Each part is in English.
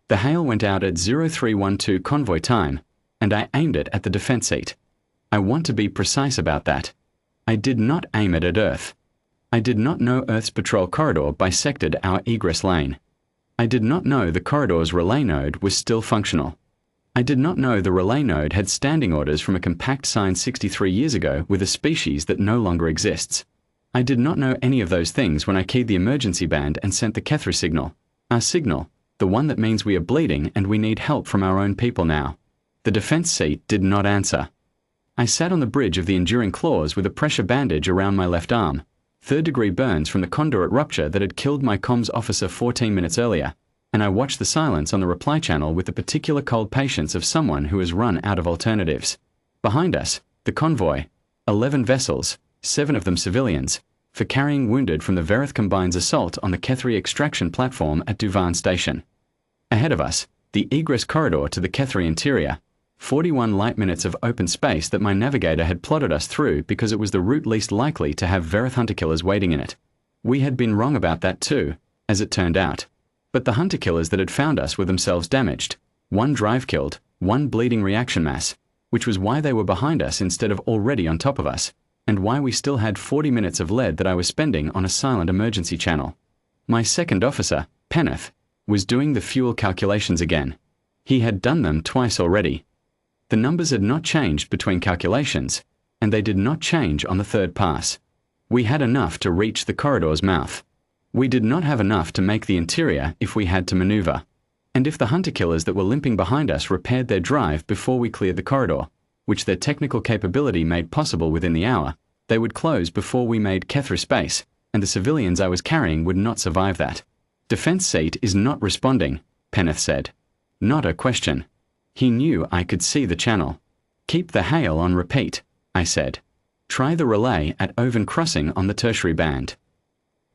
The hail went out at 0312 convoy time, and I aimed it at the defense seat. I want to be precise about that. I did not aim it at Earth. I did not know Earth's patrol corridor bisected our egress lane. I did not know the corridor's relay node was still functional. I did not know the relay node had standing orders from a compact signed 63 years ago with a species that no longer exists. I did not know any of those things when I keyed the emergency band and sent the Kethri signal. Our signal, the one that means we are bleeding and we need help from our own people now. The defense seat did not answer. I sat on the bridge of the enduring claws with a pressure bandage around my left arm, third-degree burns from the conduit rupture that had killed my comms officer 14 minutes earlier, and I watched the silence on the reply channel with the particular cold patience of someone who has run out of alternatives. Behind us, the convoy, 11 vessels, 7 of them civilians, for carrying wounded from the Verith Combine's assault on the Kethri extraction platform at Duvan Station. Ahead of us, the egress corridor to the Kethri interior, 41 light minutes of open space that my navigator had plotted us through because it was the route least likely to have Verith hunter-killers waiting in it. We had been wrong about that too, as it turned out. But the hunter-killers that had found us were themselves damaged, 1 drive-killed, 1 bleeding reaction mass, which was why they were behind us instead of already on top of us, and why we still had 40 minutes of lead that I was spending on a silent emergency channel. My second officer, Penneth, was doing the fuel calculations again. He had done them twice already. The numbers had not changed between calculations, and they did not change on the third pass. We had enough to reach the corridor's mouth. We did not have enough to make the interior if we had to maneuver. And if the hunter-killers that were limping behind us repaired their drive before we cleared the corridor, which their technical capability made possible within the hour, they would close before we made Kethri space, and the civilians I was carrying would not survive that. Defense seat is not responding, Penneth said. Not a question. He knew I could see the channel. Keep the hail on repeat, I said. Try the relay at Oven Crossing on the tertiary band.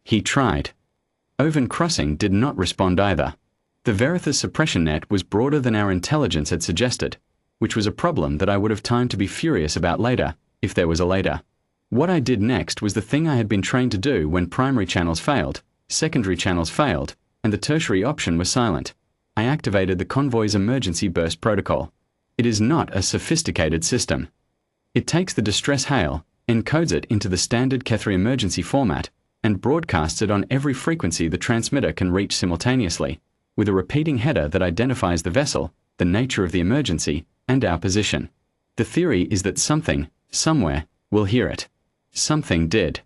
He tried. Oven Crossing did not respond either. The Verith's suppression net was broader than our intelligence had suggested, which was a problem that I would have time to be furious about later, if there was a later. What I did next was the thing I had been trained to do when primary channels failed, secondary channels failed, and the tertiary option was silent. I activated the convoy's emergency burst protocol. It is not a sophisticated system. It takes the distress hail, encodes it into the standard Kethri emergency format, and broadcasts it on every frequency the transmitter can reach simultaneously, with a repeating header that identifies the vessel, the nature of the emergency, and our position. The theory is that something, somewhere, will hear it. Something did.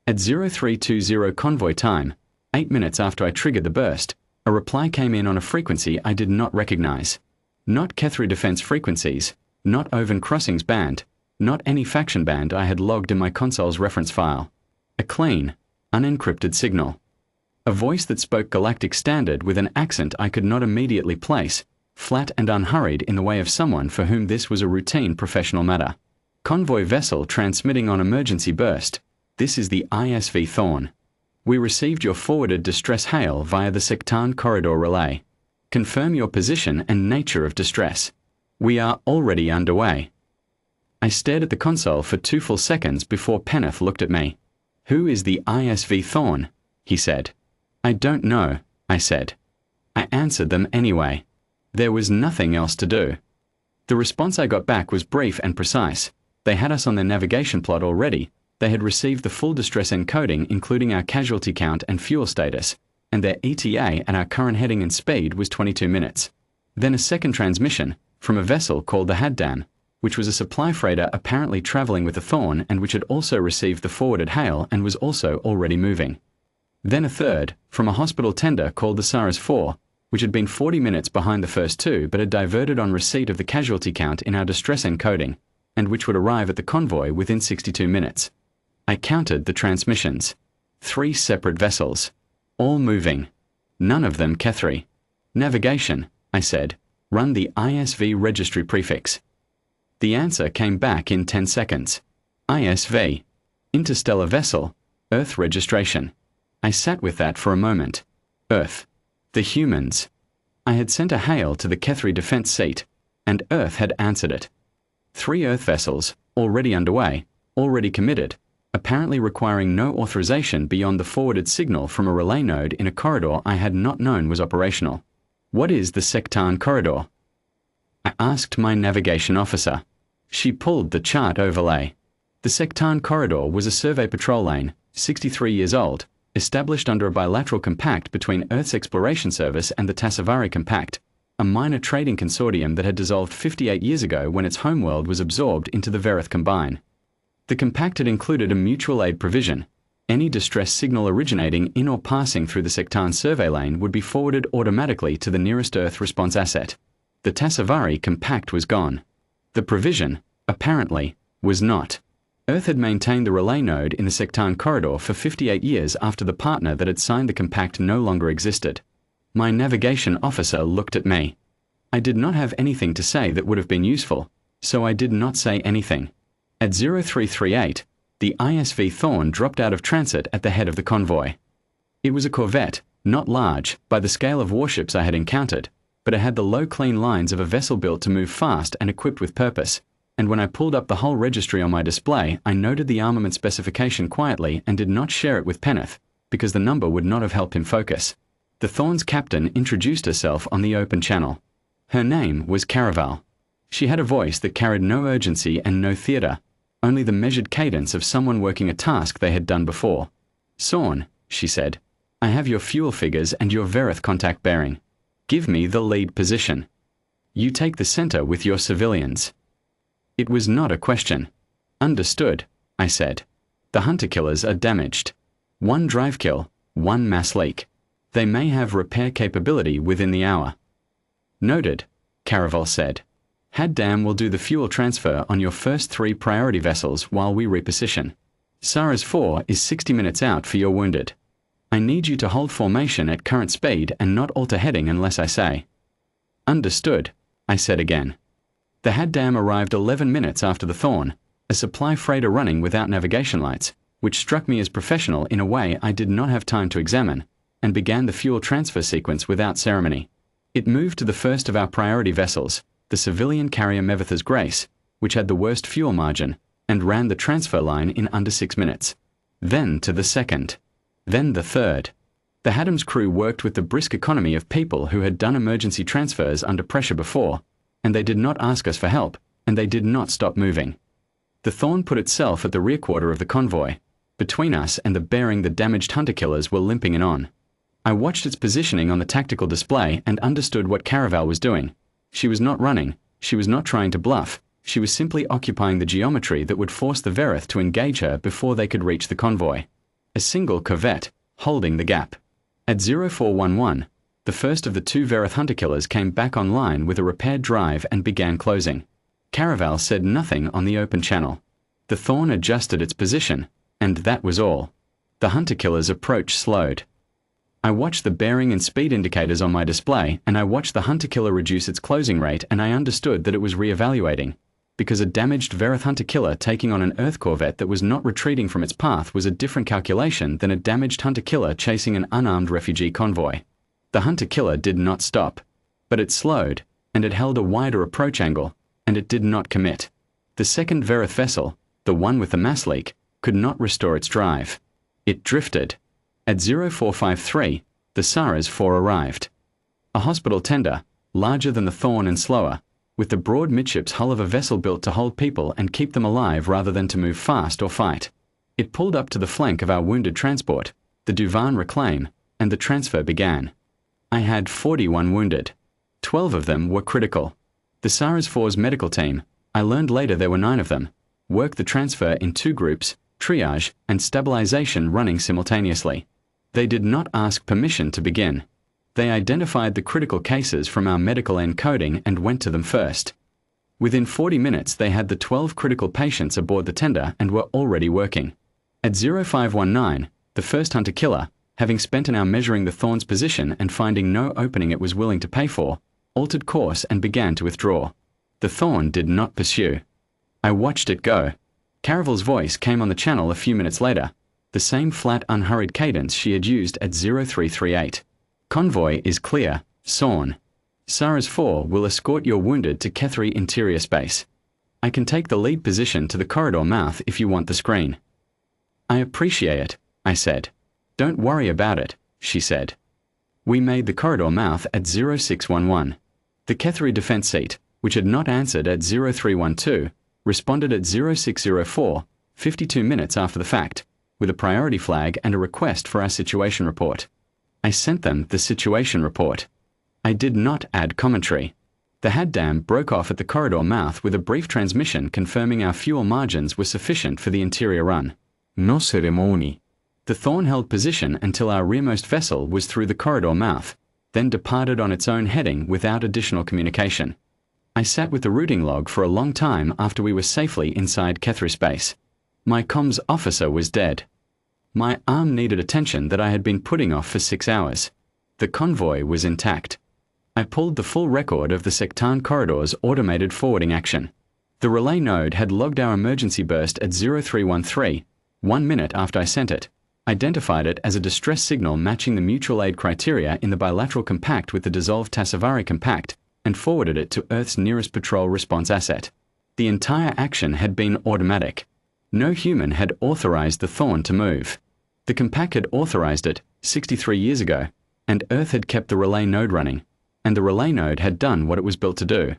At 0320 convoy time, 8 minutes after I triggered the burst, a reply came in on a frequency I did not recognize. Not Kethri defense frequencies, not Oven Crossing's band, not any faction band I had logged in my console's reference file. A clean, unencrypted signal. A voice that spoke Galactic Standard with an accent I could not immediately place, flat and unhurried in the way of someone for whom this was a routine professional matter. Convoy vessel transmitting on emergency burst. This is the ISV Thorn. We received your forwarded distress hail via the Sectan corridor relay. Confirm your position and nature of distress. We are already underway. I stared at the console for 2 full seconds before Penneth looked at me. Who is the ISV Thorn? He said. I don't know, I said. I answered them anyway. There was nothing else to do. The response I got back was brief and precise. They had us on their navigation plot already. They had received the full distress encoding including our casualty count and fuel status, and their ETA at our current heading and speed was 22 minutes. Then a second transmission, from a vessel called the Haddam, which was a supply freighter apparently travelling with the Thorn and which had also received the forwarded hail and was also already moving. Then a third, from a hospital tender called the Saras 4, which had been 40 minutes behind the first 2 but had diverted on receipt of the casualty count in our distress encoding, and which would arrive at the convoy within 62 minutes. I counted the transmissions. 3 separate vessels. All moving. None of them Kethri. Navigation, I said. Run the ISV registry prefix. The answer came back in 10 seconds. ISV. Interstellar vessel. Earth registration. I sat with that for a moment. Earth. The humans. I had sent a hail to the Kethri defense seat, and Earth had answered it. 3 Earth vessels, already underway, already committed, apparently requiring no authorization beyond the forwarded signal from a relay node in a corridor I had not known was operational. What is the Sectan corridor? I asked my navigation officer. She pulled the chart overlay. The Sectan corridor was a survey patrol lane, 63 years old, established under a bilateral compact between Earth's Exploration Service and the Tassavari Compact, a minor trading consortium that had dissolved 58 years ago when its homeworld was absorbed into the Verith Combine. The compact had included a mutual aid provision. Any distress signal originating in or passing through the Sectan survey lane would be forwarded automatically to the nearest Earth response asset. The Tassavari Compact was gone. The provision, apparently, was not. Earth had maintained the relay node in the Sectan corridor for 58 years after the partner that had signed the compact no longer existed. My navigation officer looked at me. I did not have anything to say that would have been useful, so I did not say anything. At 0338, the ISV Thorn dropped out of transit at the head of the convoy. It was a corvette, not large by the scale of warships I had encountered, but it had the low clean lines of a vessel built to move fast and equipped with purpose, and when I pulled up the whole registry on my display, I noted the armament specification quietly and did not share it with Penneth, because the number would not have helped him focus. The Thorn's captain introduced herself on the open channel. Her name was Caraval. She had a voice that carried no urgency and no theatre, only the measured cadence of someone working a task they had done before. Sorn, she said, I have your fuel figures and your Verith contact bearing. Give me the lead position. You take the center with your civilians. It was not a question. Understood, I said. The hunter killers are damaged. 1 drive kill, 1 mass leak. They may have repair capability within the hour. Noted, Caraval said. Haddam will do the fuel transfer on your first 3 priority vessels while we reposition. Saras 4 is 60 minutes out for your wounded. I need you to hold formation at current speed and not alter heading unless I say. Understood, I said again. The Haddam arrived 11 minutes after the Thorn, a supply freighter running without navigation lights, which struck me as professional in a way I did not have time to examine, and began the fuel transfer sequence without ceremony. It moved to the first of our priority vessels, the civilian carrier Mevith's Grace, which had the worst fuel margin, and ran the transfer line in under 6 minutes. Then to the second. Then the third. The Haddam's crew worked with the brisk economy of people who had done emergency transfers under pressure before, and they did not ask us for help, and they did not stop moving. The Thorn put itself at the rear quarter of the convoy. Between us and the bearing the damaged hunter killers were limping in on. I watched its positioning on the tactical display and understood what Caraval was doing. She was not running, she was not trying to bluff, she was simply occupying the geometry that would force the Verith to engage her before they could reach the convoy. A single corvette, holding the gap. At 0411, the first of the 2 Verith hunter killers came back online with a repaired drive and began closing. Caraval said nothing on the open channel. The Thorn adjusted its position, and that was all. The hunter killer's approach slowed. I watched the bearing and speed indicators on my display, and I watched the hunter killer reduce its closing rate, and I understood that it was re-evaluating, because a damaged Verith hunter killer taking on an Earth corvette that was not retreating from its path was a different calculation than a damaged hunter killer chasing an unarmed refugee convoy. The hunter killer did not stop, but it slowed, and it held a wider approach angle, and it did not commit. The second Verith vessel, the one with the mass leak, could not restore its drive. It drifted. At 0453, the Saras 4 arrived. A hospital tender, larger than the Thorn and slower, with the broad midships hull of a vessel built to hold people and keep them alive rather than to move fast or fight. It pulled up to the flank of our wounded transport, the Duvan Reclaim, and the transfer began. I had 41 wounded. 12 of them were critical. The Saras 4's medical team, I learned later there were 9 of them, worked the transfer in 2 groups, triage and stabilization running simultaneously. They did not ask permission to begin. They identified the critical cases from our medical encoding and went to them first. Within 40 minutes they had the 12 critical patients aboard the tender and were already working. At 0519, the first hunter killer, having spent an hour measuring the Thorn's position and finding no opening it was willing to pay for, altered course and began to withdraw. The Thorn did not pursue. I watched it go. Caraval's voice came on the channel a few minutes later, the same flat, unhurried cadence she had used at 0338. Convoy is clear, Sorn. Saras 4 will escort your wounded to Kethri interior space. I can take the lead position to the corridor mouth if you want the screen. I appreciate it, I said. Don't worry about it, she said. We made the corridor mouth at 0611. The Kethri defense seat, which had not answered at 0312, responded at 0604, 52 minutes after the fact, with a priority flag and a request for our situation report. I sent them the situation report. I did not add commentary. The Had dam broke off at the corridor mouth with a brief transmission confirming our fuel margins were sufficient for the interior run. No ceremony. The Thorn held position until our rearmost vessel was through the corridor mouth, then departed on its own heading without additional communication. I sat with the routing log for a long time after we were safely inside Kethri space. My comms officer was dead. My arm needed attention that I had been putting off for 6 hours. The convoy was intact. I pulled the full record of the Sectan corridor's automated forwarding action. The relay node had logged our emergency burst at 0313, 1 minute after I sent it, identified it as a distress signal matching the mutual aid criteria in the bilateral compact with the dissolved Tassavari compact, and forwarded it to Earth's nearest patrol response asset. The entire action had been automatic. No human had authorized the Thorn to move. The compact had authorized it 63 years ago, and Earth had kept the relay node running, and the relay node had done what it was built to do.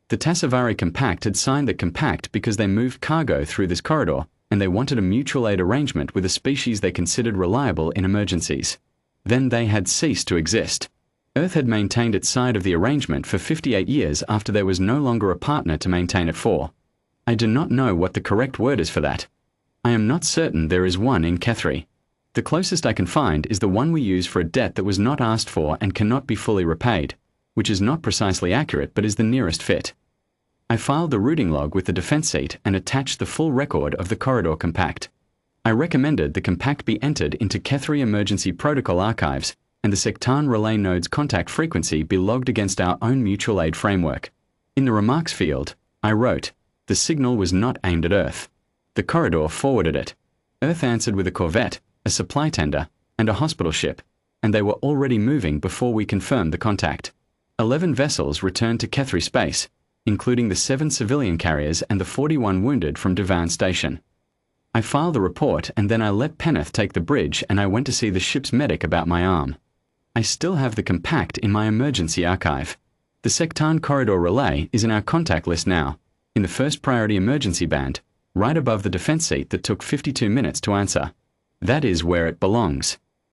The Tassavari compact had signed the compact because they moved cargo through this corridor, and they wanted a mutual aid arrangement with a species they considered reliable in emergencies. Then they had ceased to exist. Earth had maintained its side of the arrangement for 58 years after there was no longer a partner to maintain it for. I do not know what the correct word is for that. I am not certain there is one in Kethri. The closest I can find is the one we use for a debt that was not asked for and cannot be fully repaid, which is not precisely accurate but is the nearest fit. I filed the routing log with the defense seat and attached the full record of the corridor compact. I recommended the compact be entered into Kethri Emergency Protocol archives and the Sectan relay node's contact frequency be logged against our own mutual aid framework. In the remarks field, I wrote, "The signal was not aimed at Earth." The corridor forwarded it. Earth answered with a corvette, a supply tender, and a hospital ship, and they were already moving before we confirmed the contact. 11 vessels returned to Kethri space, including the 7 civilian carriers and the 41 wounded from Devan Station. I filed the report and then I let Penneth take the bridge and I went to see the ship's medic about my arm. I still have the compact in my emergency archive. The Sectan corridor relay is in our contact list now, in the first priority emergency band, right above the defense seat that took 52 minutes to answer. That is where it belongs.